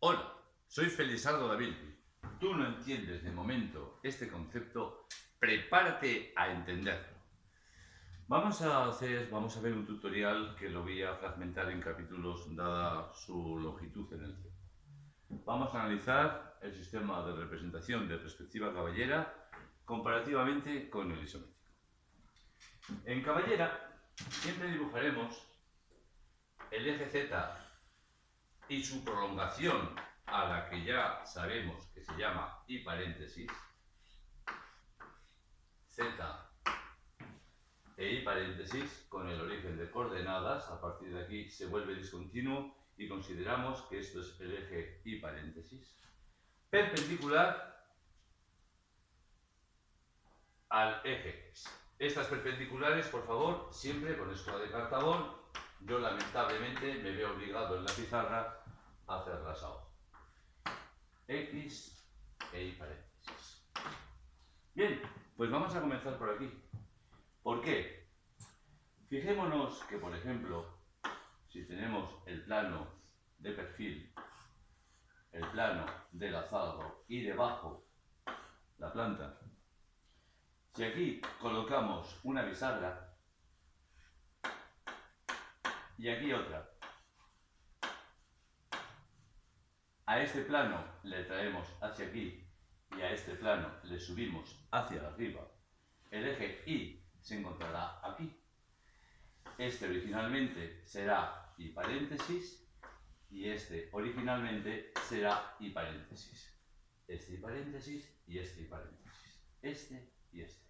Hola, soy Felizardo David. Tú no entiendes de momento este concepto, prepárate a entenderlo. Vamos a ver un tutorial que lo voy a fragmentar en capítulos dada su longitud en el tiempo. Vamos a analizar el sistema de representación de perspectiva caballera comparativamente con el isométrico. En caballera siempre dibujaremos el eje Z y su prolongación, a la que ya sabemos que se llama I paréntesis, Z e I paréntesis, con el origen de coordenadas. A partir de aquí se vuelve discontinuo y consideramos que esto es el eje I paréntesis, perpendicular al eje X. Estas perpendiculares, por favor, siempre con escoba de cartabón. Yo lamentablemente me veo obligado en la pizarra a hacerlas ahora. X e Y paréntesis. Bien, pues vamos a comenzar por aquí. ¿Por qué? Fijémonos que, por ejemplo, si tenemos el plano de perfil, el plano de lazado y debajo la planta, si aquí colocamos una bisagra y aquí otra, a este plano le traemos hacia aquí y a este plano le subimos hacia arriba, el eje Y se encontrará aquí. Este originalmente será I paréntesis y este originalmente será I paréntesis. Este I paréntesis y este I paréntesis. Este y este.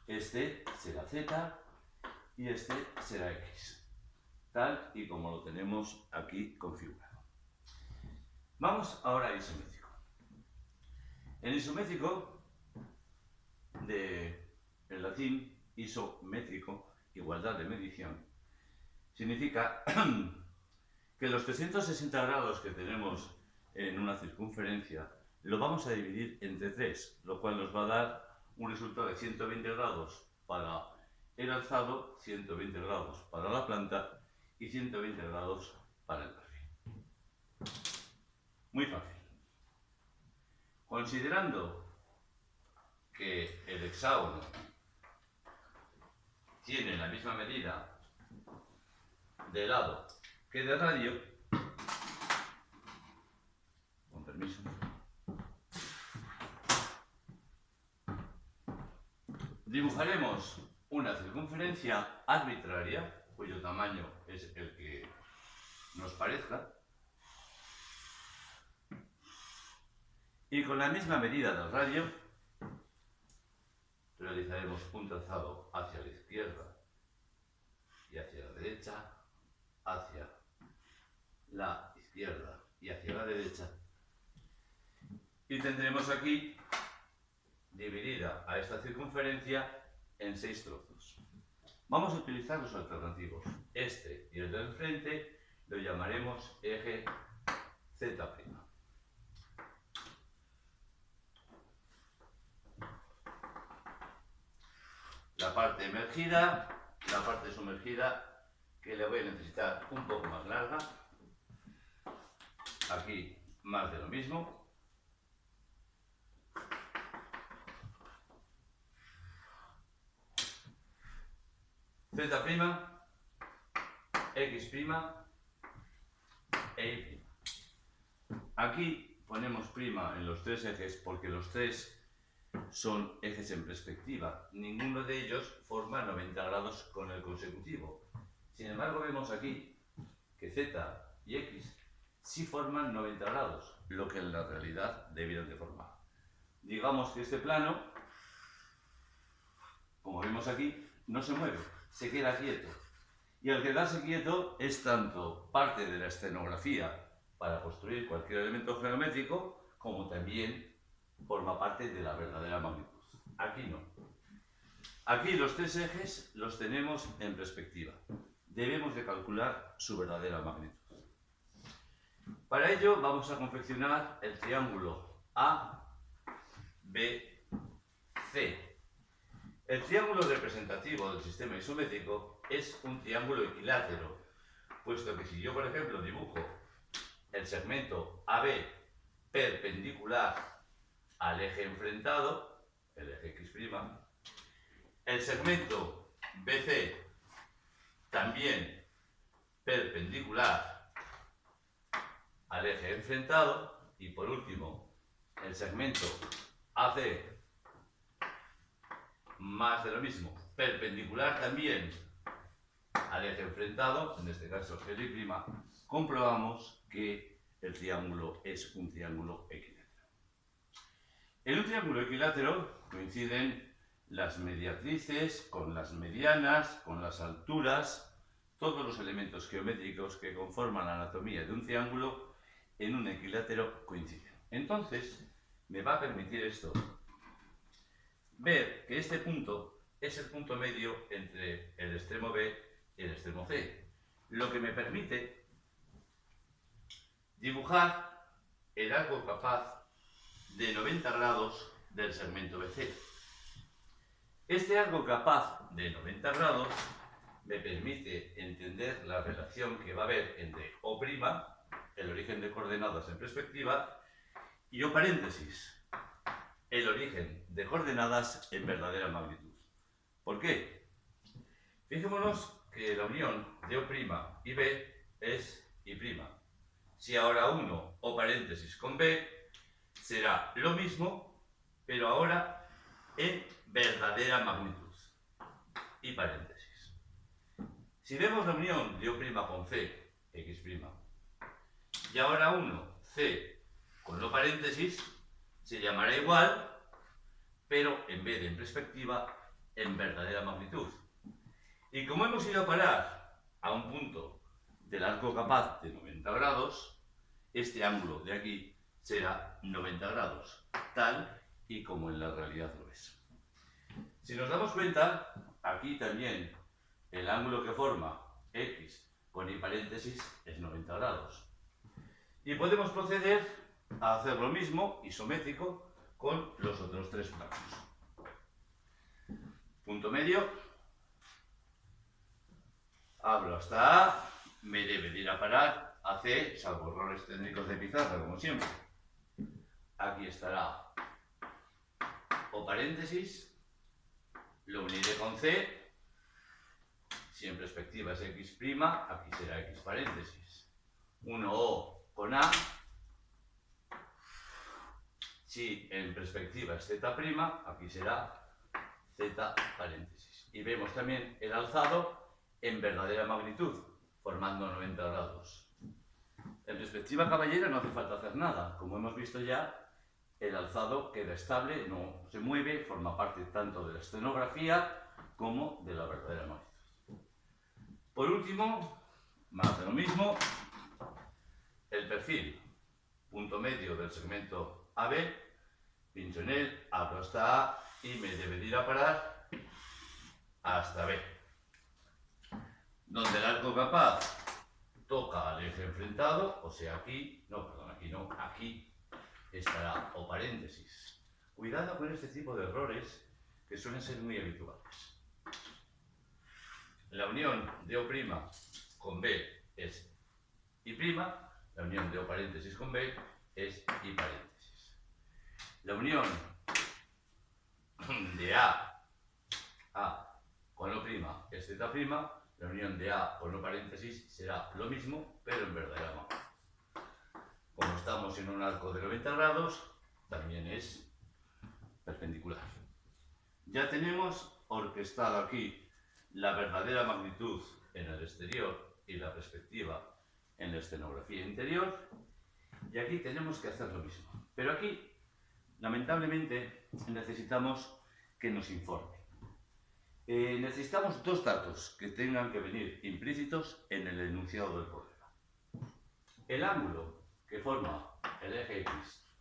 Este será Z y este será X. Tal y como lo tenemos aquí configurado. Vamos ahora a isométrico. En isométrico, del latín isométrico, igualdad de medición, significa que los 360 grados que tenemos en una circunferencia lo vamos a dividir entre 3, lo cual nos va a dar un resultado de 120 grados para el alzado, 120 grados para la planta y 120 grados para el perfil. Muy fácil. Considerando que el hexágono tiene la misma medida de lado que de radio, con permiso, dibujaremos una circunferencia arbitraria, cuyo tamaño es el que nos parezca, y con la misma medida del radio realizaremos un trazado hacia la izquierda y hacia la derecha, hacia la izquierda y hacia la derecha, y tendremos aquí dividida a esta circunferencia en 6 trozos. Vamos a utilizar los alternativos. Este y el del frente lo llamaremos eje Z'. La parte emergida, la parte sumergida, que le voy a necesitar un poco más larga. Aquí más de lo mismo. Z', X' e Y'. Aquí ponemos prima en los 3 ejes porque los 3 son ejes en perspectiva. Ninguno de ellos forma 90 grados con el consecutivo. Sin embargo, vemos aquí que Z y X sí forman 90 grados, lo que en la realidad debieron de formar. Digamos que este plano, como vemos aquí, no se mueve, se queda quieto. Y al quedarse quieto es tanto parte de la escenografía para construir cualquier elemento geométrico, como también forma parte de la verdadera magnitud. Aquí no. Aquí los 3 ejes los tenemos en perspectiva. Debemos de calcular su verdadera magnitud. Para ello vamos a confeccionar el triángulo ABC. El triángulo representativo del sistema isométrico es un triángulo equilátero, puesto que si yo, por ejemplo, dibujo el segmento AB perpendicular al eje enfrentado, el eje X', el segmento BC también perpendicular al eje enfrentado, y por último el segmento AC, más de lo mismo, perpendicular también al eje enfrentado, en este caso el Y', comprobamos que el triángulo es un triángulo equilátero. En un triángulo equilátero coinciden las mediatrices con las medianas, con las alturas, todos los elementos geométricos que conforman la anatomía de un triángulo en un equilátero coinciden. Entonces, me va a permitir esto ver que este punto es el punto medio entre el extremo B y el extremo C, lo que me permite dibujar el arco capaz de 90 grados del segmento BC. Este arco capaz de 90 grados me permite entender la relación que va a haber entre O', el origen de coordenadas en perspectiva, y O', el origen de coordenadas en verdadera magnitud. ¿Por qué? Fijémonos que la unión de O' y B es I'. Si ahora uno O' con B, será lo mismo, pero ahora en verdadera magnitud. Y paréntesis. Si vemos la unión de O' con C, X', y ahora uno, C con O', se llamará igual, pero en vez de en perspectiva, en verdadera magnitud. Y como hemos ido a parar a un punto del arco capaz de 90 grados, este ángulo de aquí será 90 grados, tal y como en la realidad lo es. Si nos damos cuenta, aquí también el ángulo que forma X con I' es 90 grados. Y podemos proceder a hacer lo mismo, isométrico, con los otros tres planos. Punto medio, abro hasta A, me debe de ir a parar a C, salvo errores técnicos de pizarra, como siempre. Aquí estará O', lo uniré con C, si en perspectiva es X', aquí será X'. 1O con A, si en perspectiva es Z', aquí será Z'. Y vemos también el alzado en verdadera magnitud, formando 90 grados. En perspectiva caballera no hace falta hacer nada. Como hemos visto ya, el alzado queda estable, no se mueve, forma parte tanto de la escenografía como de la verdadera magnitud. Por último, más de lo mismo, el perfil, punto medio del segmento AB, pincho en él, abro hasta A y me debe de ir a parar hasta B, donde el arco capaz toca al eje enfrentado, o sea aquí, no, perdón, aquí no, aquí estará O'. Cuidado con este tipo de errores que suelen ser muy habituales. La unión de O' con B es I', la unión de O' con B es I'. La unión de A con O' es Z', la unión de A con O' será lo mismo, pero en verdadera magnitud. Como estamos en un arco de 90 grados, también es perpendicular. Ya tenemos orquestado aquí la verdadera magnitud en el exterior y la perspectiva en la escenografía interior, y aquí tenemos que hacer lo mismo. Pero aquí, lamentablemente, necesitamos que nos informe. Necesitamos dos datos que tengan que venir implícitos en el enunciado del problema. El ángulo que forma el eje X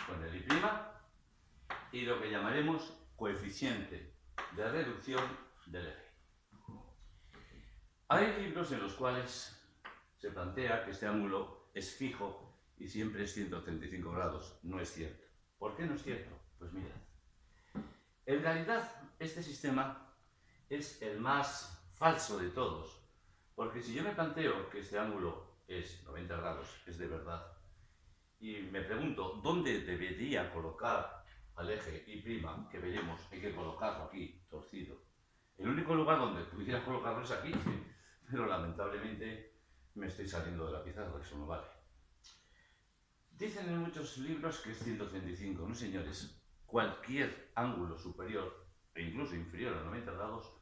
con el Y y lo que llamaremos coeficiente de reducción del eje. Hay libros en los cuales se plantea que este ángulo es fijo y siempre es 135 grados. No es cierto. ¿Por qué no es cierto? Pues mirad. En realidad, este sistema es el más falso de todos, porque si yo me planteo que este ángulo es 90 grados, es de verdad. Y me pregunto, ¿dónde debería colocar al eje Y'? Que veremos, hay que colocarlo aquí, torcido. El único lugar donde pudiera colocarlo es aquí, ¿sí? Pero lamentablemente me estoy saliendo de la pizarra, eso no vale. Dicen en muchos libros que es 135, no señores. Cualquier ángulo superior e incluso inferior a 90 grados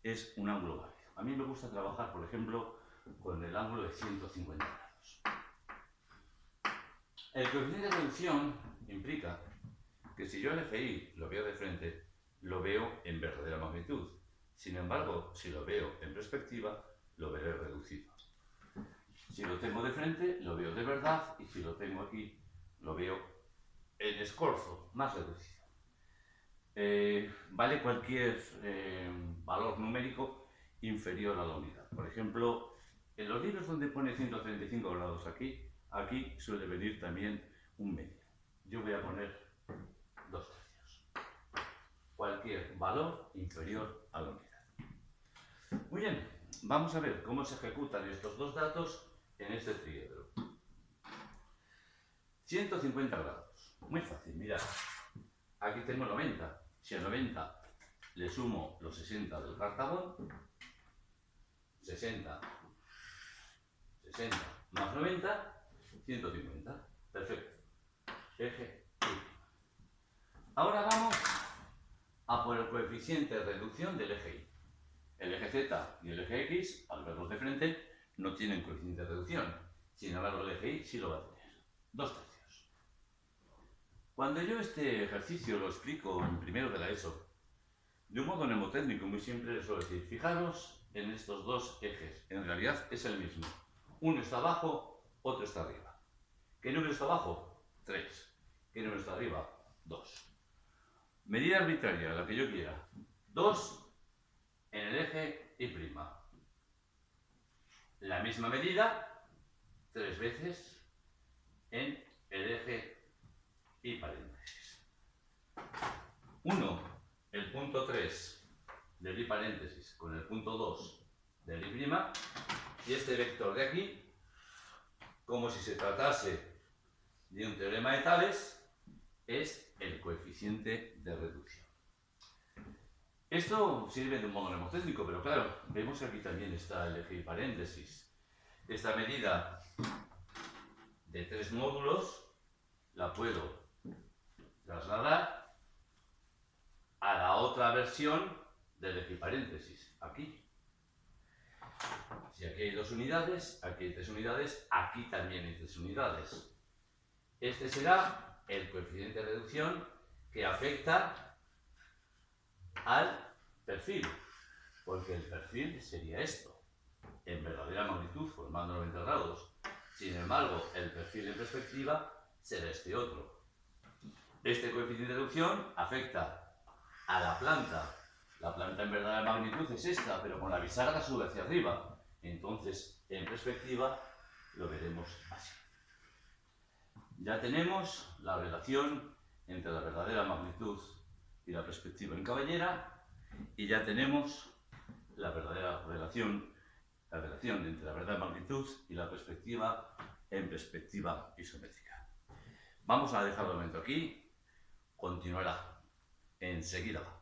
es un ángulo válido. A mí me gusta trabajar, por ejemplo, con el ángulo de 150 grados. El coeficiente de reducción implica que si yo el eje Y lo veo de frente, lo veo en verdadera magnitud. Sin embargo, si lo veo en perspectiva, lo veré reducido. Si lo tengo de frente, lo veo de verdad, y si lo tengo aquí, lo veo en escorzo, más reducido. Vale cualquier valor numérico inferior a la unidad. Por ejemplo, en los libros donde pone 135 grados aquí suele venir también un medio. Yo voy a poner 2 tercios. Cualquier valor inferior a la unidad. Muy bien, vamos a ver cómo se ejecutan estos dos datos en este triedro. 150 grados. Muy fácil, mirad. Aquí tengo 90. Si a 90 le sumo los 60 del cartabón, 60 más 90, 150. Perfecto. Eje Y'. Ahora vamos a por el coeficiente de reducción del eje Y. El eje Z y el eje X, al verlos de frente, no tienen coeficiente de reducción. Sin embargo, el eje Y sí lo va a tener. 2 tercios. Cuando yo este ejercicio lo explico en primero de la ESO, de un modo mnemotécnico muy simple, les suelo decir, fijaros en estos dos ejes. En realidad es el mismo. Uno está abajo, otro está arriba. ¿Qué número está abajo? 3. ¿Qué número está arriba? 2. Medida arbitraria, la que yo quiera. 2 en el eje Y'. La misma medida, 3 veces en el eje Y paréntesis. 1, el punto 3 del Y paréntesis con el punto 2 del Y', y este vector de aquí, como si se tratase de un teorema de Tales, es el coeficiente de reducción. Esto sirve de un modo mnemotécnico, pero claro, vemos que aquí también está el eje Y paréntesis. Esta medida de 3 módulos la puedo trasladar a la otra versión del eje Y paréntesis, aquí. Si aquí hay 2 unidades, aquí hay 3 unidades, aquí también hay 3 unidades. Este será el coeficiente de reducción que afecta al perfil, porque el perfil sería esto, en verdadera magnitud, formando 90 grados. Sin embargo, el perfil en perspectiva será este otro. Este coeficiente de reducción afecta a la planta. La planta en verdadera magnitud es esta, pero con la bisagra sube hacia arriba. Entonces, en perspectiva, lo veremos así. Ya tenemos la relación entre la verdadera magnitud y la perspectiva en cabellera, y ya tenemos la verdadera relación entre la verdadera magnitud y la perspectiva en perspectiva isométrica. Vamos a dejarlo un momento aquí, continuará enseguida.